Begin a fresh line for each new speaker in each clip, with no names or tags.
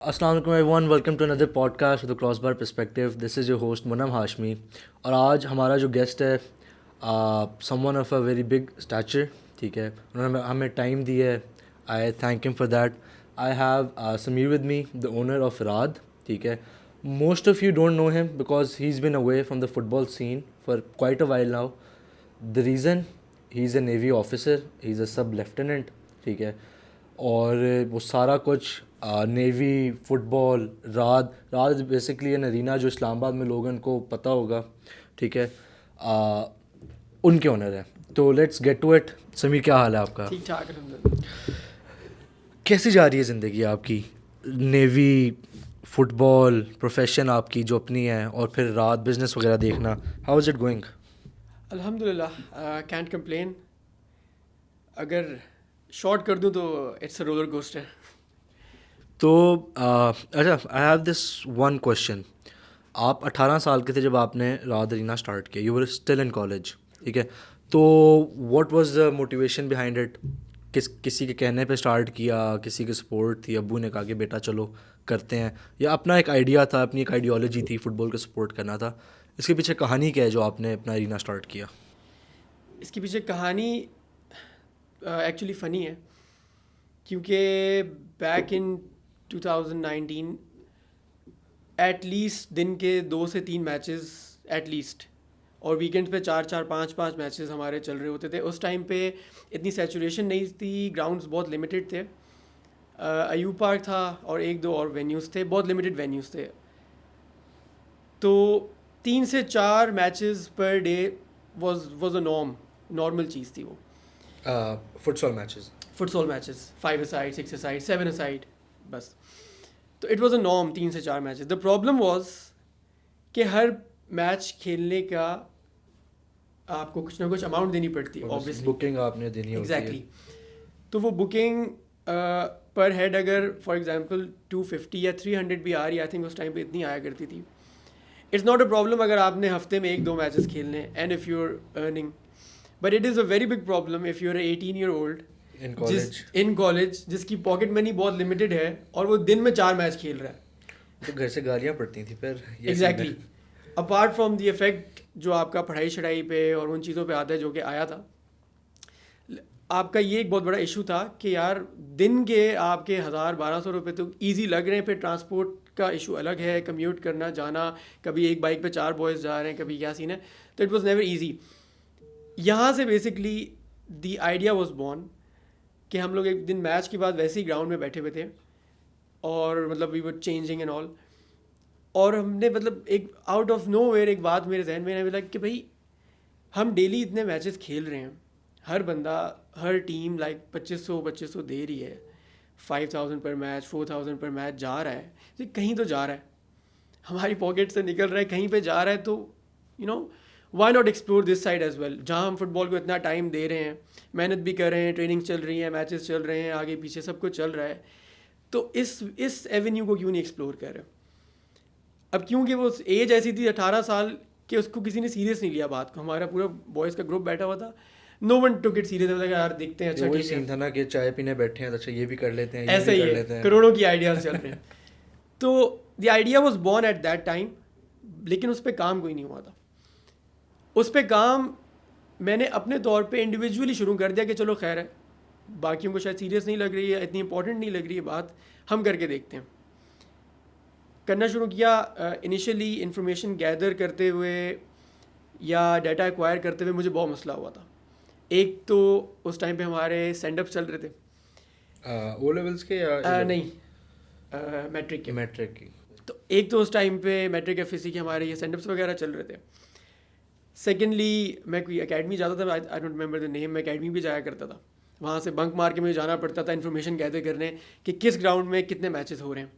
السلام علیکم everyone, welcome to another podcast with cross bar perspective. This is your host Munim Hashmi. اور آج ہمارا جو گیسٹ ہے someone of a very big stature. ٹھیک ہے، انہوں نے ہمیں ٹائم دی ہے. I thank him for that. I have Sameer with me, the owner of Raad. ٹھیک ہے، most of you don't know him because he has been away from the fit ball scene for quite a while now. The reason, he is a navy officer, he is a sub lieutenant. ٹھیک ہے، اور وہ سارا کچھ navy, football, Raad basically an arena جو اسلام آباد میں لوگوں کو پتہ ہوگا. ٹھیک ہے، ان کے اونر ہے. تو let's get to it. Sameer, کیا حال ہے آپ کا؟
ٹھیک ٹھاک الحمدللہ.
کیسی جا رہی ہے زندگی آپ کی؟ نیوی، فٹ بال، پروفیشن آپ کی جو اپنی ہے، اور پھر رات بزنس وغیرہ دیکھنا. How is it going?
الحمدللہ، کینٹ کمپلین. اگر شارٹ کر دوں تو اٹس اے رولر کوسٹر.
تو اچھا، I have this one question. آپ 18 سال کے تھے جب آپ نے رات ارینا اسٹارٹ کیا. You were still in college. ٹھیک ہے، تو what was the motivation behind it? کسی کے کہنے پہ اسٹارٹ کیا، کسی کی سپورٹ تھی، ابو نے کہا کہ بیٹا چلو کرتے ہیں، یا اپنا ایک آئیڈیا تھا، اپنی ایک آئیڈیالوجی تھی فٹ بال کو سپورٹ کرنا تھا؟ اس کے پیچھے کہانی کیا ہے جو آپ نے اپنا ارینا اسٹارٹ کیا؟
اس کے پیچھے کہانی ایکچولی فنی ہے، کیونکہ بیک ان 2019 ایٹ لیسٹ دن کے 2 سے 3 میچز ایٹ لیسٹ، اور ویکینڈ پہ 4 5 میچز ہمارے چل رہے ہوتے تھے. اس ٹائم پہ اتنی سیچوریشن نہیں تھی، گراؤنڈز بہت لمیٹڈ تھے. ایوب پارک تھا اور 1-2 اور وینیوز تھے، بہت لمیٹڈ وینیوز تھے. تو 3 سے 4 matches per day was a normal چیز تھی وہ.
فٹ سال میچز،
فٹ سال میچز 5 اسائڈ، 6 اسائڈ، 7 اسائڈ، بس. تو اٹ واز اے نارم 3 سے 4 میچز. دا پرابلم واز کہ ہر میچ کھیلنے کا آپ کو کچھ نہ کچھ اماؤنٹ دینی پڑتی ہے اوبیسلی.
بکنگ آپ نے دینی ہوتی ہے.
ایگزیکٹلی. تو وہ بکنگ پر ہیڈ اگر فار ایگزامپل 250 یا 300 بھی آ رہی ہے، آئی تھنک اس ٹائم پہ اتنی آیا کرتی تھی. اٹس ناٹ اے پرابلم اگر آپ نے ہفتے میں 1-2 میچز کھیلنے and if you are earning, but it is a very big problem if you are 18 year old in college جس کی پاکٹ منی بہت لمیٹڈ ہے اور وہ دن میں 4 میچ کھیل رہا ہے.
تو گھر سے گالیاں پڑتی تھیں پھر.
Exactly. Apart from the effect جو آپ کا پڑھائی شڑائی پہ اور ان چیزوں پہ آتا ہے جو کہ آیا تھا، آپ کا یہ ایک بہت بڑا ایشو تھا کہ یار دن کے آپ کے 1000-1200 روپے تو ایزی لگ رہے ہیں. پھر ٹرانسپورٹ کا ایشو الگ ہے، کمیوٹ کرنا جانا، کبھی ایک بائک پہ 4 بوائز جا رہے ہیں، کبھی کیا سین ہے. تو اٹ واز نیور ایزی. یہاں سے basically the idea was born کہ ہم لوگ ایک دن میچ کے بعد ویسے ہی گراؤنڈ میں بیٹھے ہوئے تھے، اور مطلب وی ور چینجنگ اینڈ آل، اور ہم نے مطلب ایک آؤٹ آف نو ویئر ایک بات میرے ذہن میں لگا کہ بھائی ہم ڈیلی اتنے میچز کھیل رہے ہیں، ہر بندہ ہر ٹیم لائک 2500 دے رہی ہے، 5000 پر میچ، 4000 پر میچ جا رہا ہے، کہیں تو جا رہا ہے، ہماری پاکٹ سے نکل رہا ہے، کہیں پہ جا رہا ہے. تو you know why not explore this side as well, جہاں ہم فٹ بال کو اتنا ٹائم دے رہے ہیں، محنت بھی کر رہے ہیں، ٹریننگ چل رہی ہے، میچز چل رہے ہیں، آگے پیچھے سب کچھ چل رہا ہے. تو اس ایونیو کو کیوں نہیں ایکسپلور کر رہے؟ اب کیونکہ وہ ایج ایسی تھی 18 سال کہ اس کو کسی نے سیریس نہیں لیا بات کو. ہمارا پورا بوائز کا گروپ بیٹھا ہوا تھا، نو ون ٹوک اٹ سیریس. یار دیکھتے ہیں، اچھا
وہی
ٹھیک ہے،
سین تھا نا کہ چائے پینے بیٹھے ہیں، اچھا یہ بھی کر لیتے ہیں،
ایسا ہی ہے، کروڑوں کی آئیڈیاز چل رہے ہیں. تو the idea was born at that time, لیکن اس پہ کام کوئی نہیں ہوا تھا. اس پہ کام میں نے اپنے طور پہ انڈیویجولی شروع کر دیا کہ چلو خیر ہے، باقیوں کو شاید سیریس نہیں لگ رہی ہے، اتنی امپورٹنٹ نہیں لگ رہی ہے بات، ہم کر کے دیکھتے ہیں. کرنا شروع کیا. انیشلی انفارمیشن گیدر کرتے ہوئے یا ڈیٹا ایکوائر کرتے ہوئے مجھے بہت مسئلہ ہوا تھا. ایک تو اس ٹائم پہ ہمارے سینڈ اپ چل رہے تھے،
او لیولس کے یا
نہیں میٹرک کے.
میٹرک کی.
تو ایک تو اس ٹائم پہ میٹرک ایف ایس سی کے ہمارے یہ سینڈ اپس وغیرہ چل رہے تھے. سیکنڈلی میں کوئی اکیڈمی جاتا تھا، آئی ڈونٹ ریمبر دا نیم، میں اکیڈمی بھی جایا کرتا تھا. وہاں سے بنک مار کے مجھے جانا پڑتا تھا انفارمیشن گیدر کرنے کہ کس گراؤنڈ میں کتنے میچز ہو رہے ہیں،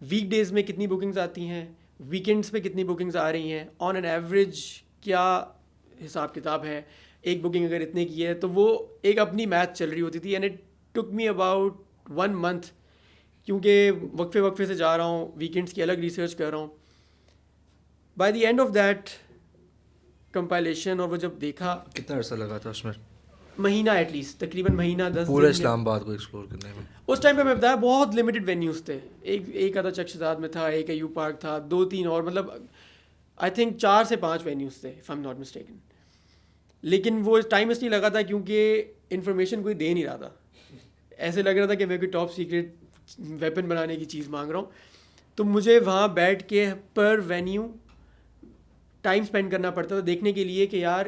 ویک ڈیز میں کتنی بکنگز آتی ہیں، ویکینڈس پہ کتنی بکنگز آ رہی ہیں، آن این ایوریج کیا حساب کتاب ہے. ایک بکنگ اگر اتنے کی ہے تو وہ ایک اپنی میچ چل رہی ہوتی تھی. And it took me about 1 month، کیونکہ وقفے سے جا رہا ہوں، ویکینڈس کی الگ ریسرچ کر رہا ہوں. By the end of that compilation, اور وہ جب دیکھا،
کتنا عرصہ لگا تھا اس میں؟
مہینہ ایٹ لیسٹ, تقریباً مہینہ 10
پورے اسلام آباد کو ایکسپلور کرنے میں.
اس ٹائم پہ میں بتایا بہت لمیٹڈ وینیوز تھے. ایک آدھا چک شزاد میں تھا, ایک ایوب پارک تھا, 2-3 اور, مطلب آئی تھنک 4 سے 5 وینیوز تھے if I am not mistaken. لیکن وہ ٹائم اس لیے لگا تھا کیونکہ انفارمیشن کوئی دے نہیں رہا تھا. ایسے لگ رہا تھا کہ میں کوئی ٹاپ سیکرٹ ویپن بنانے کی چیز مانگ رہا ہوں. تو مجھے وہاں بیٹھ کے پر وینیو ٹائم اسپینڈ کرنا پڑتا تھا دیکھنے کے لیے کہ یار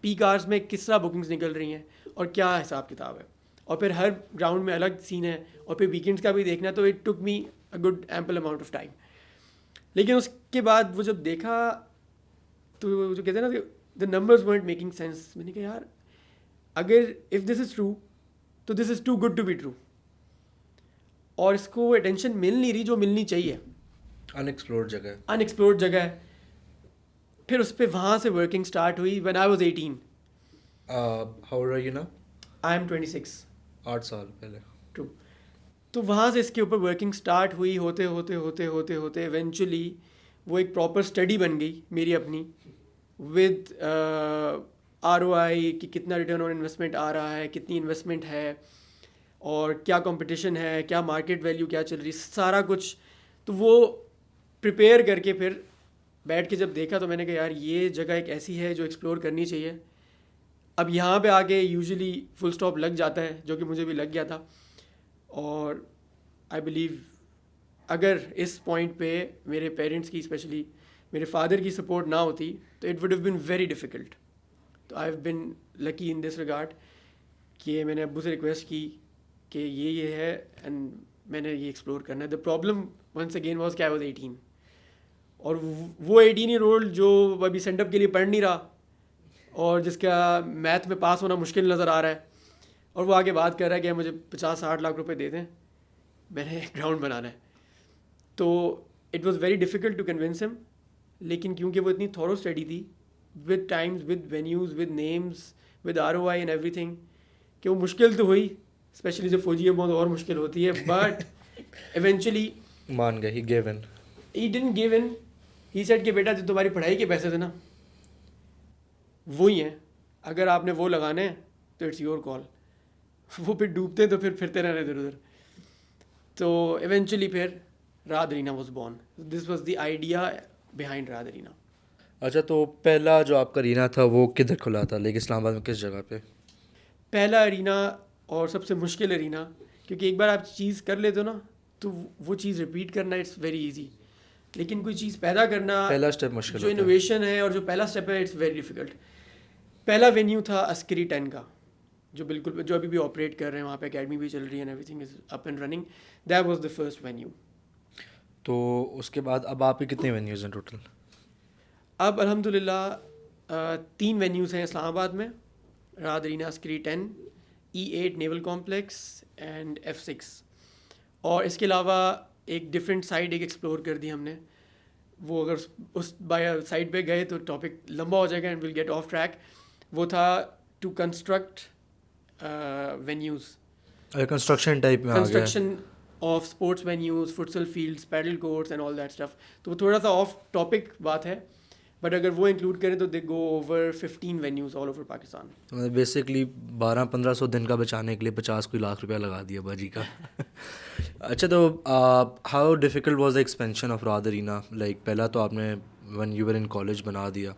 پیک آورس میں کس طرح بکنگز نکل رہی ہیں اور کیا حساب کتاب ہے, اور پھر ہر گراؤنڈ میں الگ سین ہے, اور پھر ویکینڈس کا بھی دیکھنا. تو it took me a good ample amount of time. لیکن اس کے بعد وہ جب دیکھا تو جو کہتے ہیں نا کہ the numbers weren't making sense. میں نے کہا یار اگر اف دس از ٹرو تو this is too good to be true, اور اس کو اٹینشن مل نہیں رہی جو ملنی چاہیے. انیکسپلورڈ جگہ ہے. پھر اس پہ وہاں سے ورکنگ اسٹارٹ ہوئی when I was 18.
How old are you now?
I am 26.
8 سال پہلے.
True. تو وہاں سے اس کے اوپر ورکنگ اسٹارٹ ہوئی, ہوتے ہوتے ہوتے ہوتے ہوتے ایونچولی وہ ایک پراپر اسٹڈی بن گئی میری اپنی, ود ROI کہ کتنا ریٹرن آن انویسٹمنٹ آ رہا ہے, کتنی انویسٹمنٹ ہے, اور کیا کمپٹیشن ہے, کیا مارکیٹ ویلیو کیا چل رہی, سارا کچھ. تو وہ پریپیئر کر کے پھر بیٹھ کے جب دیکھا تو میں نے کہا یار یہ جگہ ایک ایسی ہے جو ایکسپلور کرنی چاہیے. اب یہاں پہ آ کے یوزلی فل اسٹاپ لگ جاتا ہے, جو کہ مجھے بھی لگ گیا تھا. اور آئی بلیو اگر اس پوائنٹ پہ میرے پیرنٹس کی, اسپیشلی میرے فادر کی سپورٹ نہ ہوتی تو it would have been very difficult. تو I have been lucky in this regard کہ میں نے ابو سے ریکویسٹ کی کہ یہ ہے اینڈ میں نے یہ ایکسپلور کرنا ہے. The problem once again was کہ آئی واز 18, اور وہ 18-year-old جو ابھی سینڈ اپ کے لیے پڑھ نہیں رہا اور جس کا میتھ میں پاس ہونا مشکل نظر آ رہا ہے, اور وہ آگے بات کر رہا ہے کہ مجھے 50-60 لاکھ روپے دے دیں, میں نے گراؤنڈ بنانا ہے. تو it was very difficult to convince him. لیکن کیونکہ وہ اتنی تھورو اسٹڈی تھی with times, with venues, with names, with ROI and ایوری تھنگ, کہ وہ مشکل تو ہوئی, اسپیشلی جب فوجی بہت اور مشکل ہوتی ہے. بٹ ایونچولی
مان گئے. He gave in.
He didn't give in. He said کہ بیٹا جو تمہاری پڑھائی کے پیسے تھے نا وہی ہیں, اگر آپ نے وہ لگانے ہیں تو اٹس یور کال. وہ پھر ڈوبتے تو پھر پھرتے رہنے ادھر ادھر. تو ایونچولی پھر Raad arena was born. This was the idea behind Raad arena.
اچھا, تو پہلا جو آپ کا ارینا تھا وہ کدھر کھلا تھا, لیکن اسلام آباد میں کس جگہ پہ؟
پہلا ارینا اور سب سے مشکل ارینا, کیونکہ ایک بار آپ چیز کر لیتے ہو نا تو وہ چیز ریپیٹ کرنا اٹس ویری ایزی, لیکن کوئی چیز پیدا کرنا
پہلا اسٹیپ مشکل
جو انوویشن ہے اور جو پہلا اسٹیپ ہے اٹس ویری ڈیفیکلٹ. پہلا وینیو تھا عسکری 10 کا, جو بالکل جو ابھی بھی آپریٹ کر رہے ہیں, وہاں پہ اکیڈمی بھی چل رہی ہے, every thing is up and running. That was the first venue.
تو اس کے بعد اب آپ کے کتنے وینیوز ہیں ٹوٹل؟
اب الحمد للہ 3 وینیوز ہیں اسلام آباد میں, راد ارینا, عسکری 10, E8 naval complex and F6. اور اس کے علاوہ ایک ڈفرینٹ سائڈ ایک ایکسپلور کر دی ہم نے. وہ اگر اس سائڈ پہ گئے تو ٹاپک لمبا ہو جائے گا and will get off track. وہ تھا to construct venues,
construction type میں,
construction of sports venues, futsal fields, padel courts and all that stuff. تو وہ تھوڑا سا آف ٹاپک بات ہے, بٹ اگر وہ انکلوڈ کریں تو they go over 15 venues all over Pakistan.
Basically 1200-1500 دن کا بچانے کے لیے 50 لاکھ روپیہ لگا دیا باجی کا. اچھا, تو how difficult was the expansion of Raad arena? Like پہلا تو آپ نے when you were in college بنا دیا,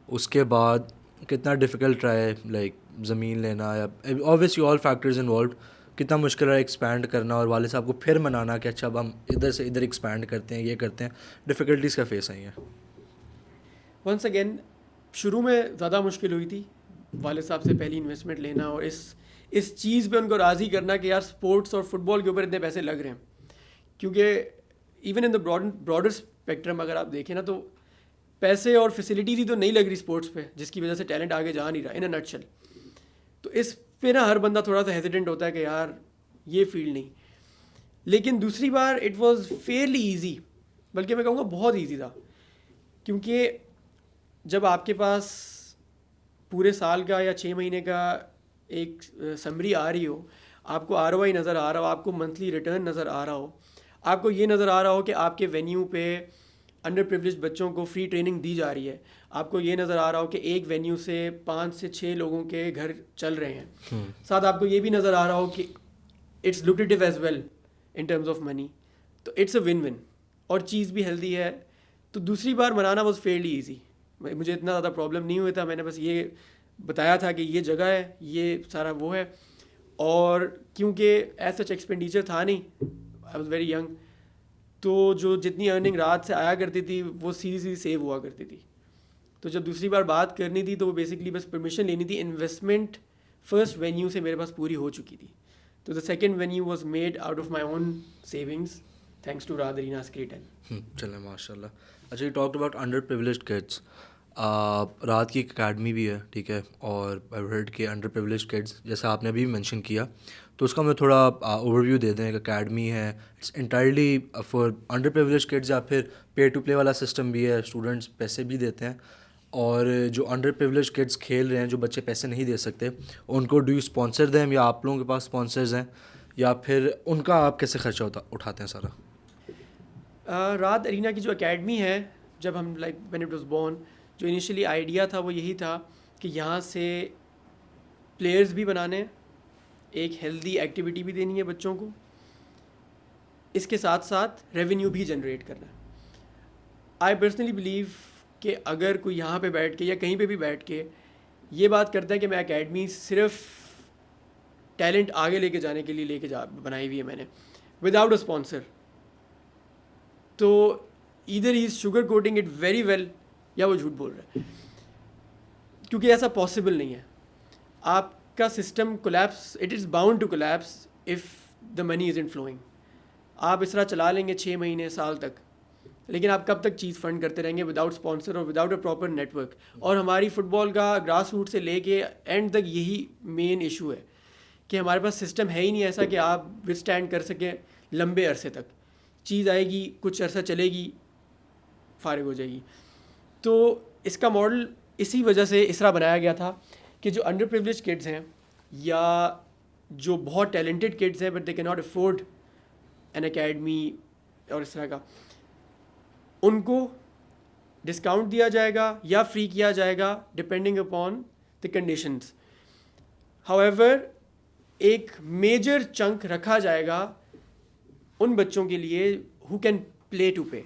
اس کے بعد کتنا ڈیفیکلٹ رہا ہے لائک زمین لینا, یا آبویسلی آل فیکٹرز انوالوڈ, کتنا مشکل رہا ہے ایکسپینڈ کرنا اور والد صاحب کو پھر منانا کہ اچھا اب ہم ادھر سے ادھر ایکسپینڈ کرتے ہیں, یہ کرتے ہیں, ڈیفیکلٹیز کا فیس آئی ہیں؟
ونس اگین شروع میں زیادہ مشکل ہوئی تھی والد صاحب سے پہلی انویسٹمنٹ لینا, اور اس چیز پہ ان کو راضی کرنا کہ یار اسپورٹس اور فٹ بال کے اوپر اتنے پیسے لگ رہے ہیں. کیونکہ even in the broader spectrum اگر آپ دیکھیں نا تو پیسے اور فیسلٹیز ہی تو نہیں لگ رہی اسپورٹس پہ, جس کی وجہ سے ٹیلنٹ آگے جا نہیں رہا ان اے نٹ شیل. تو اس پہ نا ہر بندہ تھوڑا سا ہیزیٹنٹ ہوتا ہے کہ یار یہ فیلڈ نہیں. لیکن دوسری بار اٹ واز فیئرلی ایزی, بلکہ میں کہوں گا بہت ایزی تھا, کیونکہ جب آپ کے پاس پورے سال کا یا 6 مہینے کا ایک سمری آ رہی ہو, آپ کو ROI نظر آ رہا ہو, آپ کو منتھلی ریٹرن نظر آ رہا ہو, آپ کو یہ نظر آ رہا ہو کہ آپ کے وینیو پہ انڈر پریولیج بچوں کو فری ٹریننگ دی جا رہی ہے, آپ کو یہ نظر آ رہا ہو کہ ایک وینیو سے 5 سے 6 لوگوں کے گھر چل رہے ہیں, ساتھ آپ کو یہ بھی نظر آ رہا ہو کہ it's lucrative as well in terms of money, تو اٹس اے ون ون, اور چیز بھی ہیلدی ہے. تو دوسری بار منانا واز فیئرلی ایزی, مجھے اتنا زیادہ پرابلم نہیں ہوا تھا, میں نے بس یہ بتایا تھا کہ یہ جگہ ہے, یہ سارا وہ ہے, اور کیونکہ ایز سچ ایکسپینڈیچر تھا نہیں, آئی واز ویری ینگ, تو جو جتنی ارننگ رات سے آیا کرتی تھی وہ سیدھی سیو ہوا کرتی تھی. تو جب دوسری بار بات کرنی تھی تو وہ بیسکلی بس پرمیشن لینی تھی. انویسٹمنٹ فرسٹ وینیو سے میرے پاس پوری ہو چکی تھی, تو the second venue was made out of my own savings thanks to Raad arena اسکریٹن.
چلیں ماشاء اللہ. اچھا, you talked about underprivileged kids. رات کی ایک اکیڈمی بھی ہے, ٹھیک ہے, اور آئی ہرڈ کے انڈر پریولیجڈ کڈس جیسا آپ نے ابھی مینشن کیا, تو اس کا میں تھوڑا اوور ویو دے دیں. ایک اکیڈمی ہے, it's entirely for underprivileged kids, یا پھر پے ٹو پلے والا سسٹم بھی ہے, اسٹوڈنٹس پیسے بھی دیتے ہیں, اور جو انڈر پریولیج کڈس کھیل رہے ہیں, جو بچے پیسے نہیں دے سکتے, ان کو ڈو یو اسپانسر دیم, یا آپ لوگوں کے پاس اسپانسرز ہیں, یا پھر ان کا آپ کیسے خرچہ اٹھاتے ہیں سارا؟
رات ارینا کی جو اکیڈمی ہے, جب ہم like when it was born, جو انیشلی آئیڈیا تھا وہ یہی تھا کہ یہاں سے پلیئرز بھی بنانے, ایک ہیلدی ایکٹیویٹی بھی دینی ہے بچوں کو, اس کے ساتھ ساتھ ریونیو بھی جنریٹ کرنا ہے. آئی پرسنلی بلیو کہ اگر کوئی یہاں پہ بیٹھ کے یا کہیں پہ بھی بیٹھ کے یہ بات کرتا ہے کہ میں اکیڈمی صرف ٹیلنٹ آگے لے کے جانے کے لیے بنائی ہوئی ہے میں نے وداؤٹ اے اسپانسر, تو either he is sugar coating it very well, یا وہ جھوٹ بول رہا ہے, کیونکہ ایسا پاسبل نہیں ہے. آپ کا system collapse, it is bound to collapse if the money isn't flowing. آپ اس طرح چلا لیں گے 6 مہینے سال تک, لیکن آپ کب تک چیز فنڈ کرتے رہیں گے وداؤٹ اسپانسر اور without a proper network. اور ہماری فٹ بال کا گراس روٹ سے لے کے اینڈ تک یہی مین ایشو ہے کہ ہمارے پاس سسٹم ہے ہی نہیں ایسا کہ آپ وتھ اسٹینڈ کر سکیں لمبے عرصے تک. چیز آئے گی, کچھ عرصہ چلے گی, فارغ ہو جائے گی. تو اس کا ماڈل اسی وجہ سے اس طرح بنایا گیا تھا کہ جو انڈر پریولیج کڈز ہیں یا جو بہت ٹیلنٹڈ کڈز ہیں but they can not afford an academy اور اس طرح کا, ان کو ڈسکاؤنٹ دیا جائے گا یا فری کیا جائے گا depending upon the conditions. However ایک میجر چنک رکھا جائے گا ان بچوں کے لیے who can play to pay,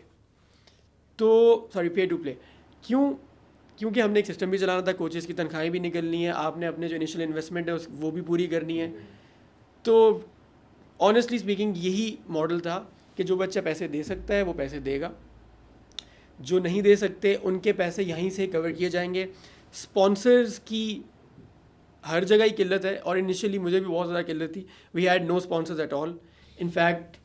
تو سوری پے ٹو پلے. کیونکہ ہم نے ایک سسٹم بھی چلانا تھا, کوچز کی تنخواہیں بھی نکلنی ہے, آپ نے اپنے جو انیشیل انویسٹمنٹ ہے وہ بھی پوری کرنی ہے. تو آنیسٹلی اسپیکنگ یہی ماڈل تھا کہ جو بچہ پیسے دے سکتا ہے وہ پیسے دے گا, جو نہیں دے سکتے ان کے پیسے یہیں سے کور کیے جائیں گے. اسپانسرز کی ہر جگہ ہی قلت ہے, اور انیشیلی مجھے بھی بہت زیادہ قلت تھی. We had no sponsors at all, in fact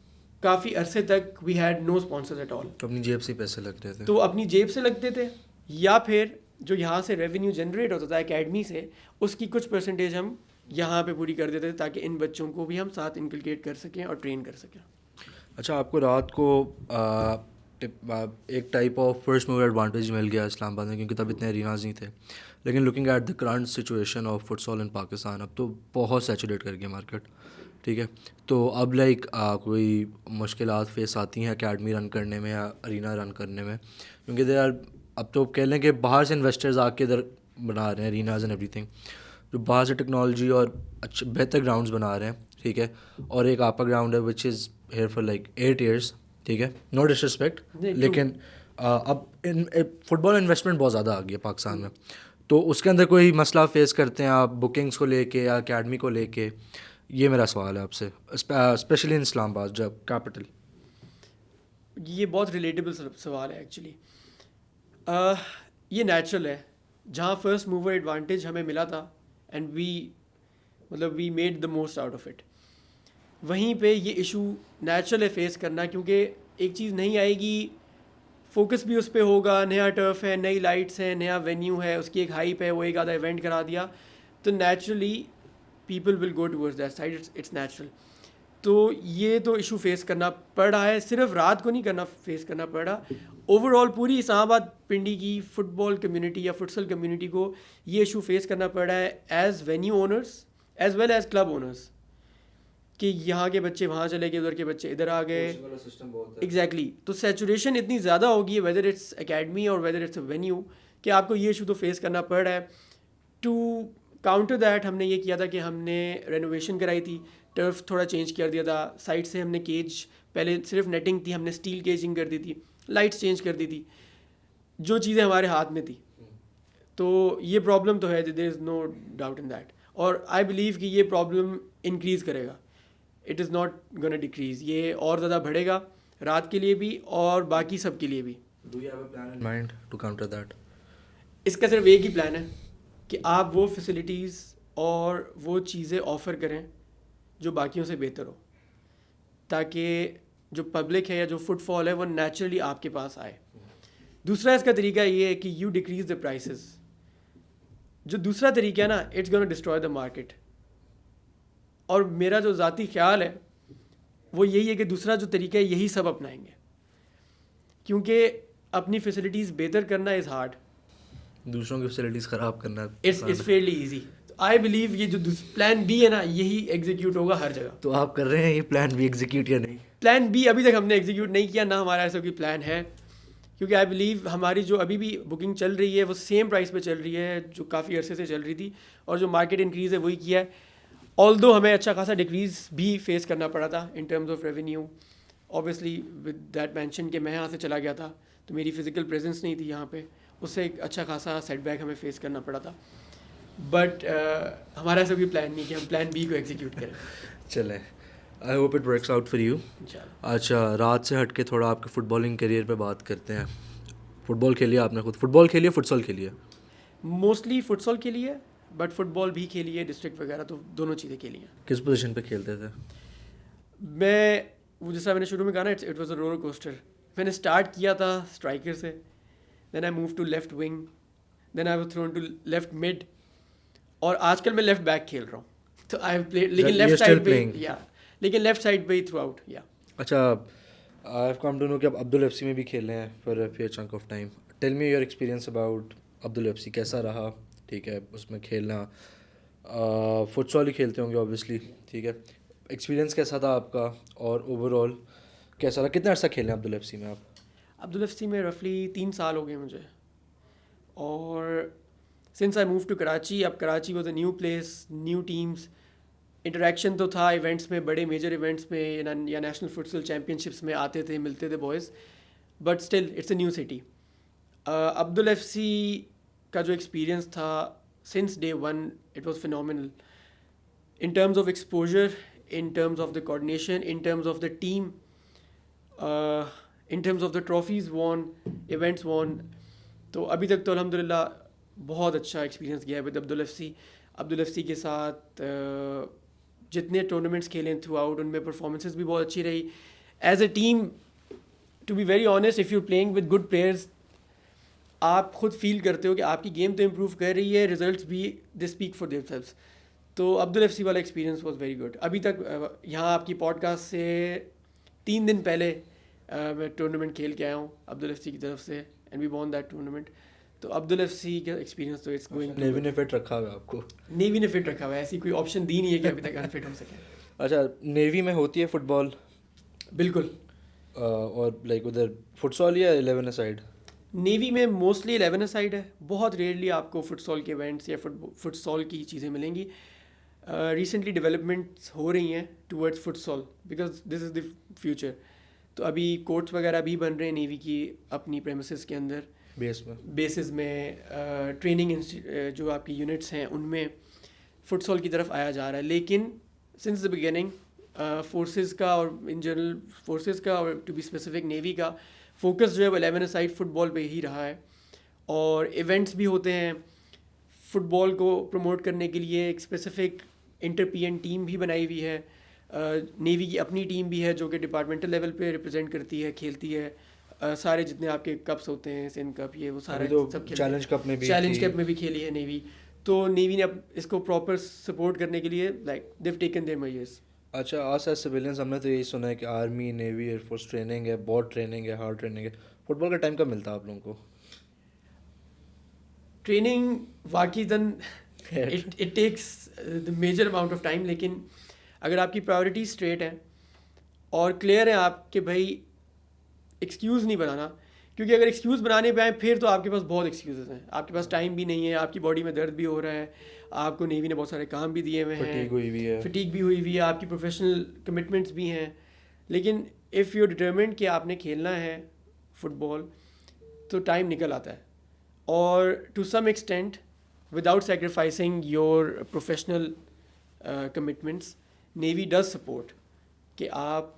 کافی عرصے تک we had no sponsors at all.
اپنی جیب سے پیسے لگتے تھے,
تو اپنی جیب سے لگتے تھے, یا پھر جو یہاں سے ریونیو جنریٹ ہوتا تھا اکیڈمی سے, اس کی کچھ پرسنٹیج ہم یہاں پہ پوری کر دیتے تھے تاکہ ان بچوں کو بھی ہم ساتھ انکلکیٹ کر سکیں اور ٹرین کر سکیں.
اچھا, آپ کو رات کو ایک type of first mover advantage مل گیا اسلام آباد میں, کیونکہ تب اتنے اریناز نہیں تھے, لیکن looking at the current situation of futsal in Pakistan, اب تو بہت سیچوریٹ کر گیا مارکیٹ, ٹھیک ہے. تو اب لائک کوئی مشکلات فیس آتی ہیں اکیڈمی رن کرنے میں یا ارینا رن کرنے میں, کیونکہ دے آر, اب تو کہہ لیں کہ باہر سے انویسٹرز آ کے ادھر بنا رہے ہیں اریناز اینڈ ایوری تھنگ, جو باہر سے ٹیکنالوجی اور اچھے بہتر گراؤنڈز بنا رہے ہیں, ٹھیک ہے. اور ایک آپ کا گراؤنڈ ہے which is here for like 8 years, ٹھیک ہے, نو ڈس رسپیکٹ, لیکن اب فٹ بال انویسٹمنٹ بہت زیادہ آ گئی ہے پاکستان میں, تو اس کے اندر کوئی مسئلہ فیس کرتے ہیں آپ بکنگس کو لے کے یا اکیڈمی کو لے کے؟ یہ میرا سوال ہے آپ سے, اسپیشلی ان اسلام آباد جب کیپٹل.
یہ بہت ریلیٹیبل سوال ہے ایکچولی. یہ نیچرل ہے, جہاں فرسٹ موور ایڈوانٹیج ہمیں ملا تھا and we made the most out of it, وہیں پہ یہ ایشو نیچرل ہے فیس کرنا, کیونکہ ایک چیز نہیں آئے گی, فوکس بھی اس پہ ہوگا, نیا ٹرف ہے, نئی لائٹس ہیں, نیا وینیو ہے, اس کی ایک ہائپ ہے, وہ ایک آدھا ایونٹ کرا دیا, تو naturally people will go towards that side, it's natural. تو یہ تو ایشو فیس کرنا پڑ رہا ہے, صرف رات کو نہیں فیس کرنا پڑ رہا, اوور آل پوری اسلام آباد پنڈی کی فٹ بال کمیونٹی یا فٹسل کمیونٹی کو یہ ایشو فیس کرنا پڑ رہا ہے as venue owners as well as club owners. کہ یہاں کے بچے وہاں چلے گئے, ادھر کے بچے ادھر آ گئے. ایگزیکٹلی. تو سیچوریشن اتنی زیادہ ہوگی ویدر اٹس اکیڈمی اور ویدر اٹس اے وینیو, کہ آپ کو یہ ایشو تو فیس کرنا پڑ رہا ہے. ٹو کاؤنٹر دیٹ ہم نے یہ کیا تھا کہ ہم نے رینوویشن کرائی تھی, ٹرف تھوڑا چینج کر دیا تھا, سائڈ سے ہم نے کیج, پہلے صرف نیٹنگ تھی, ہم نے اسٹیل کیجنگ کر دی تھی, لائٹس چینج کر دی تھی, جو چیزیں ہمارے ہاتھ میں تھی. تو یہ پرابلم تو ہے, دیر از نو ڈاؤٹ ان دیٹ. اور آئی بلیو کہ یہ پرابلم انکریز کرے گا, it is not gonna decrease. یہ اور زیادہ بڑھے گا, رات کے لیے بھی اور باقی سب کے لیے بھی.
Do you have a plan in mind to counter that?
اس کا صرف ایک ہی پلان ہے کہ آپ وہ فیسلٹیز اور وہ چیزیں آفر کریں جو باقیوں سے بہتر ہو, تاکہ جو پبلک ہے یا جو فٹ فال ہے وہ نیچرلی آپ کے پاس آئے. دوسرا اس کا طریقہ یہ ہے کہ یو ڈیکریز دا پرائسز. جو دوسرا طریقہ ہے نا, it's gonna destroy the market. اور میرا جو ذاتی خیال ہے وہ یہی ہے کہ دوسرا جو طریقہ ہے یہی سب اپنائیں گے, کیونکہ اپنی فیسلٹیز بہتر کرنا از ہارڈ,
دوسروں کی فیسلٹیز خراب کرنا
it's fairly easy. I believe یہ جو پلان بی ہے نا یہی ایگزیکیوٹ ہوگا ہر جگہ.
تو آپ کر رہے ہیں یہ پلان بھی ایگزیکیوٹ یا نہیں؟
پلان بی ابھی تک ہم نے ایگزیکیوٹ نہیں کیا, نہ ہمارا ایسا کوئی پلان ہے, کیونکہ آئی بلیو ہماری جو ابھی بھی بکنگ چل رہی ہے وہ سیم پرائس پہ چل رہی ہے جو کافی عرصے سے چل رہی تھی, اور جو مارکیٹ انکریز ہے وہی کیا ہے. آلدو ہمیں اچھا خاصا ڈیکریز بھی فیس کرنا پڑا تھا ان terms of revenue, obviously with that mention کہ میں یہاں سے چلا گیا تھا تو میری فزیکل پریزنس نہیں تھی یہاں پہ, اس سے ایک اچھا خاصا سیٹ بیک ہمیں فیس کرنا پڑا تھا. بٹ ہمارا ایسا کوئی پلان نہیں کہ ہم پلان بی کو ایگزیکیوٹ کریں.
چلیں, آئی hope it works out for you. اچھا, رات سے ہٹ کے تھوڑا آپ کے فٹ بالنگ کیریئر پہ بات کرتے ہیں. فٹ بال کھیلی آپ نے خود؟ فٹ بال کھیلی ہے, فٹ سال کھیلی ہے؟
موسٹلی فٹ سال کے لیے, بٹ فٹ بال بھی کھیلی ہے, ڈسٹرکٹ وغیرہ تو دونوں چیزیں کھیلی ہیں.
کس پوزیشن پہ کھیلتے تھے؟
میں جس طرح میں نے شروع میں کہا نا, it was a roller coaster. میں نے اسٹارٹ کیا تھا اسٹرائکر سے, then I move to left wing, then I was thrown to left mid, اور آج کل میں لیفٹ بیک کھیل رہا ہوں. تو آئی ہیو پلیڈ, لیکن لیفٹ سائڈ پہ, یا لیکن لیفٹ سائڈ پہ ہی تھرو آؤٹ. یا
اچھا, I have come to know کہ آپ عبد الفسی میں بھی کھیلے ہیں for a fair chunk of time. Tell me your experience about عبد الفسی, کیسا رہا؟ ٹھیک ہے, اس میں کھیلنا, فٹ سال ہی کھیلتے ہوں گے اوبیسلی, ٹھیک ہے, ایکسپیرینس کیسا تھا آپ کا, اور اوور آل کیسا رہا؟ کتنا عرصہ کھیلے ہیں عبد الفسی میں آپ؟
عبد الفسی میں رفلی 3 سال ہو گئے مجھے, اور since I move to Karachi, اب Karachi was a new place, new teams, interaction تو تھا ایونٹس میں, بڑے میجر ایونٹس میں یا نیشنل فٹسل چیمپئن شپس میں آتے تھے, ملتے تھے boys, but still it's a new city. عبد الفسی کا جو ایکسپیرینس تھا since day one, it was phenomenal in terms of exposure, in terms of the coordination, in terms of the team, in terms of the trophies won, events won. تو ابھی تک تو الحمد للہ بہت اچھا ایکسپیرینس گیا ہے ود عبد الفسی. عبد الفسی کے ساتھ جتنے ٹورنامنٹس کھیلے تھرو آؤٹ, ان میں پرفارمنسز بھی بہت اچھی رہی. As a team, to be very honest, if you playing with good players, آپ خود فیل کرتے ہو کہ آپ کی گیم تو امپروو کر رہی ہے, ریزلٹس بھی they speak for themselves. تو عبد الفسی والا ایکسپیرینس واز ویری گڈ. ابھی تک یہاں آپ کی پوڈ کاسٹ سے 3 دن پہلے میں ٹورنامنٹ کھیل کے آیا ہوں عبد الفسی کی طرف سے, اینڈ وی وون دیٹ ٹورنامنٹ. تو عبد الفسی کا ایکسپیرینس تو اٹس گوئنگ.
نیوی نے فٹ رکھا ہوا ہے آپ کو؟
نیوی نے فٹ رکھا ہوا ہے, ایسی کوئی آپشن دی نہیں ہے کہ ابھی تک انفٹ ہو سکے.
اچھا, نیوی میں ہوتی ہے فٹ بال؟
بالکل.
اور لائک ادھر فٹ سال یا 11 سائڈ؟
نیوی میں موسٹلی 11 سائڈ ہے, بہت ریئرلی آپ کو فٹ سال کے ایونٹس یا فٹ سال کی چیزیں ملیں گی. ریسنٹلی ڈیولپمنٹس ہو رہی ہیں ٹورڈز فٹ سال, because this is the future. تو ابھی کورٹس وغیرہ بھی بن رہے ہیں نیوی کی اپنی پریمیسز کے اندر, بیسز میں, ٹریننگ جو آپ کی یونٹس ہیں ان میں فٹ سال کی طرف آیا جا رہا ہے. لیکن سنس دا بگننگ فورسز کا, اور ان جنرل فورسز کا, اور ٹو بی اسپیسیفک نیوی کا فوکس جو ہے وہ 11 سائڈ فٹ بال پہ ہی رہا ہے. اور ایونٹس بھی ہوتے ہیں فٹ بال کو پروموٹ کرنے کے لیے, ایک اسپیسیفک انٹر پی این ٹیم بھی بنائی ہوئی ہے. نیوی کی اپنی ٹیم بھی ہے جو کہ ڈپارٹمنٹل لیول پہ ریپرزینٹ کرتی ہے, کھیلتی ہے. سارے جتنے آپ کے کپس ہوتے ہیں, سندھ کپ, یہ وہ سارے سب
چیلنج کپ میں
بھی کھیلی ہے نیوی. تو نیوی نے اب اس کو پراپر سپورٹ کرنے کے لیے like they've taken their measures.
اچھا, آج ایز سویلینس ہم نے تو یہی سنا ہے کہ army, navy, air force training ہے, بہت ٹریننگ ہے, ہارڈ ٹریننگ ہے. فٹ بال کا ٹائم کب ملتا ہے آپ لوگوں کو؟
ٹریننگ واقعی it takes the major amount of time, لیکن اگر آپ کی پرائیورٹی اسٹریٹ ہے اور کلیئر ہیں آپ کہ بھائی ایکسکیوز نہیں بنانا, کیونکہ اگر ایکسکیوز بنانے پہ آئیں پھر تو آپ کے پاس بہت ایکسکیوزز ہیں, آپ کے پاس ٹائم بھی نہیں ہے, آپ کی باڈی میں درد بھی ہو رہا ہے, آپ کو نیوی نے بہت سارے کام بھی دیے ہوئے ہیں,
فٹیگ ہوئی ہوئی ہے,
فٹیگ بھی ہوئی ہوئی ہے, آپ کی پروفیشنل کمٹمنٹس بھی ہیں. لیکن اف یو ڈٹرمنڈ کہ آپ نے کھیلنا ہے فٹ بال تو ٹائم نکل آتا ہے. اور to some extent without sacrificing your professional commitments, navy does support کہ آپ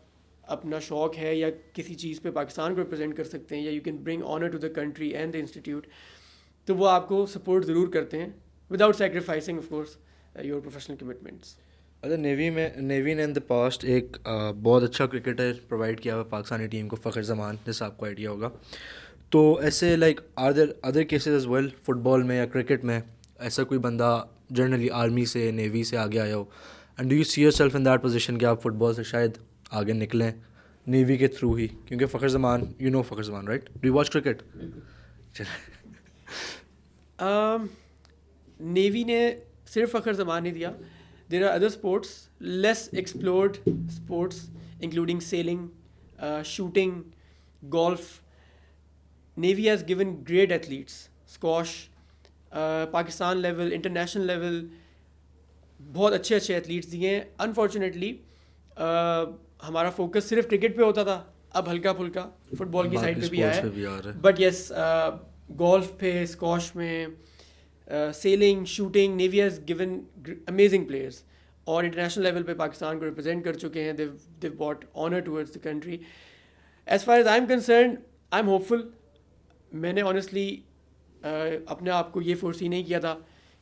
اپنا شوق ہے یا کسی چیز پہ پاکستان کو ریپرزینٹ کر سکتے ہیں, یا you can bring honour to the country and the institute, تو وہ آپ کو سپورٹ ضرور کرتے ہیں without sacrificing of course your professional commitments.
اچھا, نیوی نے ان دا پاسٹ ایک بہت اچھا کرکٹر پرووائڈ کیا ہوا پاکستانی ٹیم کو, فخر زمان, جیسا آپ کو آئیڈیا ہوگا. تو ایسے like are there other cases as well football میں یا کرکٹ میں, ایسا کوئی بندہ جنرلی آرمی سے نیوی سے آگے آیا ہو, and do you see yourself in that position کہ آپ فٹ بال سے شاید آگے نکلیں نیوی کے تھرو ہی, کیونکہ فخر زمان, you know Fakhar Zaman right, do you watch cricket?
Navy نے صرف فخر زمان نہیں دیا, there are other sports, less explored sports including sailing, shooting, golf. Navy has given great athletes, squash, Pakistan level, international level, بہت اچھے ایتھلیٹس دیے ہیں. انفارچونیٹلی ہمارا فوکس صرف کرکٹ پہ ہوتا تھا, اب ہلکا پھلکا فٹ بال کی سائڈ پہ بھی آیا ہے, بٹ یس گولف پہ, اسکواش میں, sailing, shooting, navy has given amazing players اور انٹرنیشنل لیول پہ پاکستان کو ریپرزینٹ کر چکے ہیں. They've brought honour towards the country. As far as I am concerned, I am hopeful. میں نے آنیسٹلی اپنے آپ کو یہ فورسی نہیں کیا تھا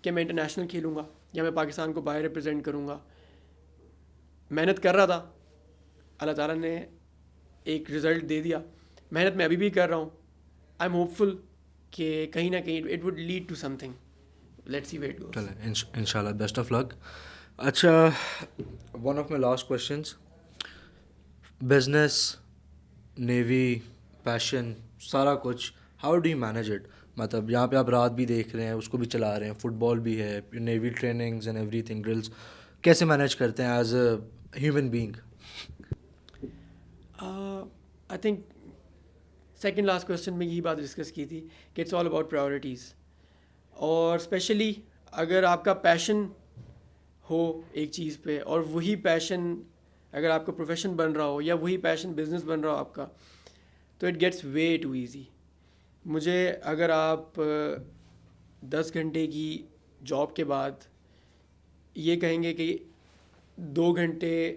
کہ میں انٹرنیشنل کھیلوں گا یا میں پاکستان کو باہر ریپرزینٹ کروں گا. محنت کر رہا تھا, اللہ تعالیٰ نے ایک رزلٹ دے دیا. محنت میں ابھی بھی کر رہا ہوں. آئی ایم ہوپ فل کہ کہیں نہ کہیں it would lead to something. Let's see where it goes.
چلیں ان شاء اللہ, بیسٹ آف لک. اچھا, one of my last questions, business, navy, passion, سارا کچھ, how do you manage it? مطلب یہاں پہ آپ رات بھی دیکھ رہے ہیں, اس کو بھی چلا رہے ہیں, فٹ بال بھی ہے, نیوی ٹریننگز اینڈ ایوری تھنگ, ڈرلس, کیسے مینیج کرتے ہیں as a human being?
I think second last question میں یہی بات ڈسکس کی تھی کہ اٹس آل اباؤٹ پرائیورٹیز. اور اسپیشلی اگر آپ کا پیشن ہو ایک چیز پہ, اور وہی پیشن اگر آپ کا پروفیشن بن رہا ہو یا وہی پیشن بزنس بن رہا ہو آپ کا, تو it gets way too easy. مجھے اگر آپ 10 گھنٹے کی جاب کے بعد یہ کہیں گے کہ 2 گھنٹے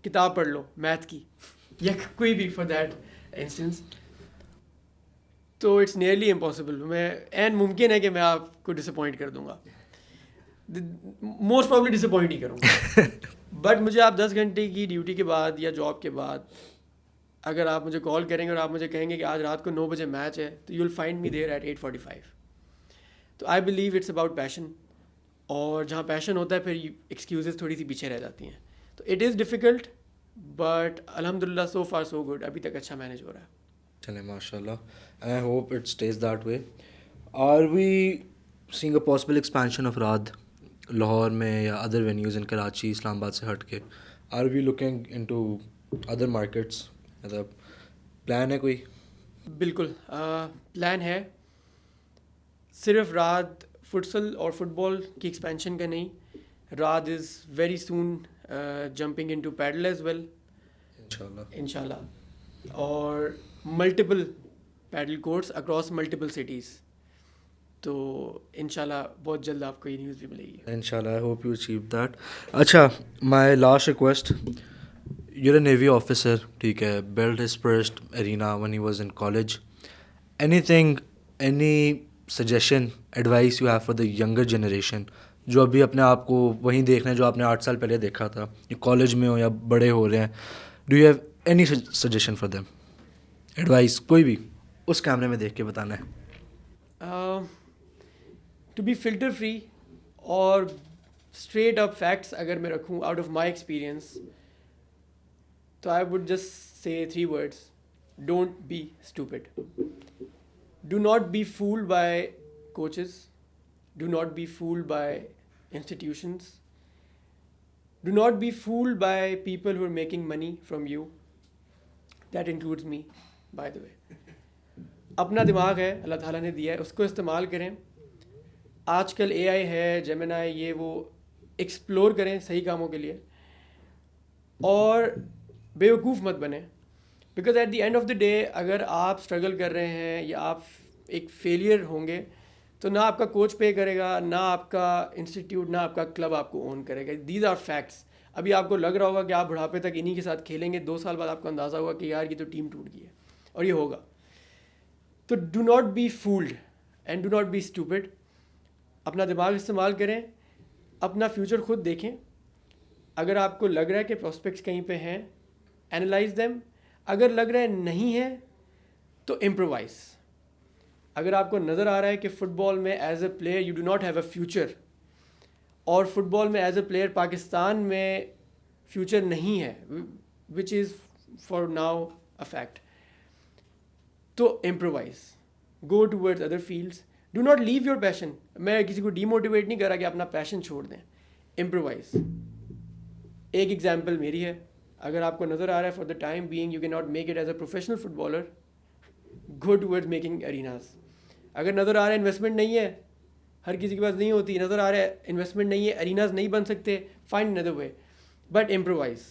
کتاب پڑھ لو میتھ کی یا کوئی بھی فار دیٹ انسٹنس, تو اٹس نیئرلی امپاسبل. این ممکن ہے کہ میں آپ کو ڈس اپوائنٹ کر دوں گا, موسٹ پرابلی ڈس اپوائنٹ ہی کروں گا. بٹ مجھے آپ 10 گھنٹے کی ڈیوٹی کے بعد یا جاب کے بعد اگر آپ مجھے کال کریں گے اور آپ مجھے کہیں گے کہ آج رات کو 9 بجے میچ ہے, تو you will find me there at 8:45. تو I believe it's about passion, اور جہاں پیشن ہوتا ہے پھر ایکسکیوزز تھوڑی سی پیچھے رہ جاتی ہیں. تو اٹ از ڈیفیکلٹ بٹ الحمد للہ سو فار سو گڈ, ابھی تک اچھا مینیج ہو رہا ہے.
چلیں ماشاء اللہ, I hope it stays that way. Are we seeing a possible expansion of Raad Lahore میں یا other venues in Karachi, Islamabad سے ہٹ کے؟ Are we looking into other markets? مطلب پلان ہے کوئی؟
بالکل پلان ہے, صرف رات فٹسل اور فٹ بال کی ایکسپینشن کا نہیں. Raad is very soon jumping in to padel as well ان شاء اللہ, اور multiple padel courts across multiple cities. تو ان شاء اللہ بہت جلد آپ کو یہ نیوز بھی ملے گی.
ان شاء اللہ, I hope you achieve that. اچھا, my last request, your a navy officer, ٹھیک ہے, build his first arena one he was in college. Anything, any suggestion, advice you have for the younger generation جو ابھی اپنے آپ کو وہیں دیکھ رہے ہیں جو آپ نے 8 سال پہلے دیکھا تھا, یہ کالج میں ہو یا بڑے ہو رہے ہیں, do you have any suggestion for them? Advice کوئی بھی, اس کیمرے میں دیکھ کے بتانا ہے.
ٹو بی فلٹر فری اور اسٹریٹ اپ فیکٹس اگر میں رکھوں آؤٹ آف مائی ایکسپیرئنس, تو آئی وڈ جسٹ سے 3 words: don't be stupid. Do not be fooled by coaches, do not be fooled by institutions, Do not be fooled by people who are making money from you. That includes me, by the way. اپنا دماغ ہے اللہ تعالیٰ نے دیا ہے, اس کو استعمال کریں. آج کل اے آئی ہے, جیمنائی, یہ وہ, ایکسپلور کریں صحیح کاموں کے لیے, اور بیوقوف مت بنیں. Because at the end of the day اگر آپ اسٹرگل کر رہے ہیں یا آپ ایک فیلئر ہوں گے تو نہ آپ کا کوچ پے کرے گا, نہ آپ کا انسٹیٹیوٹ, نہ آپ کا کلب آپ کو اون کرے گا. These are facts. ابھی آپ کو لگ رہا ہوگا کہ آپ بڑھاپے تک انہی کے ساتھ کھیلیں گے, 2 سال بعد آپ کو اندازہ ہوگا کہ یار یہ تو ٹیم ٹوٹ گئی ہے, اور یہ ہوگا. تو do not be fooled and do not be stupid. اپنا دماغ استعمال کریں, اپنا فیوچر خود دیکھیں. اگر آپ کو لگ رہا ہے کہ پراسپیکٹس کہیں پہ ہیں, اینالائز دیم. اگر لگ رہا ہے نہیں ہے تو امپرووائز. اگر آپ کو نظر آ رہا ہے کہ فٹ بال میں as a player you do not have a future, اور فٹ بال میں ایز اے پلیئر پاکستان میں فیوچر نہیں ہے, which is for now a fact, so improvise, go towards other fields. Do not leave your passion. میں کسی کو D motivate نہیں کر رہا کہ اپنا پیشن چھوڑ دیں. امپرووائز. ایک ایگزامپل میری ہے, اگر آپ کو نظر آ رہا ہے for the time being you can not make it as a professional footballer, go towards making arenas. اگر نظر آ رہا ہے انویسٹمنٹ نہیں ہے, ہر کسی کے پاس نہیں ہوتی, نظر آ رہا ہے انویسٹمنٹ نہیں ہے, اریناز نہیں بن سکتے, find another way, but improvise.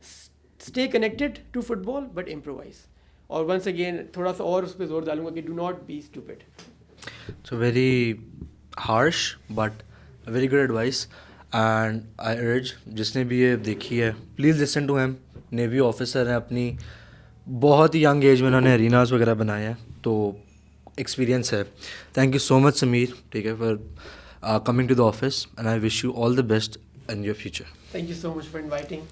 Stay connected to football but improvise. اور ونس اگین تھوڑا سا اور اس پہ زور ڈالوں گا کہ do not be stupid.
So very harsh but a very good advice, and I urge جس نے بھی یہ دیکھی ہے please listen to him. Navy officer ہیں, اپنی بہت ہی ینگ ایج میں انہوں نے اریناز وغیرہ بنائے ہیں, تو ایکسپیرینس ہے. Thank you so much Sameer, ٹھیک ہے, for coming to the office, and I wish you all the best in your future.
Thank you so much for inviting.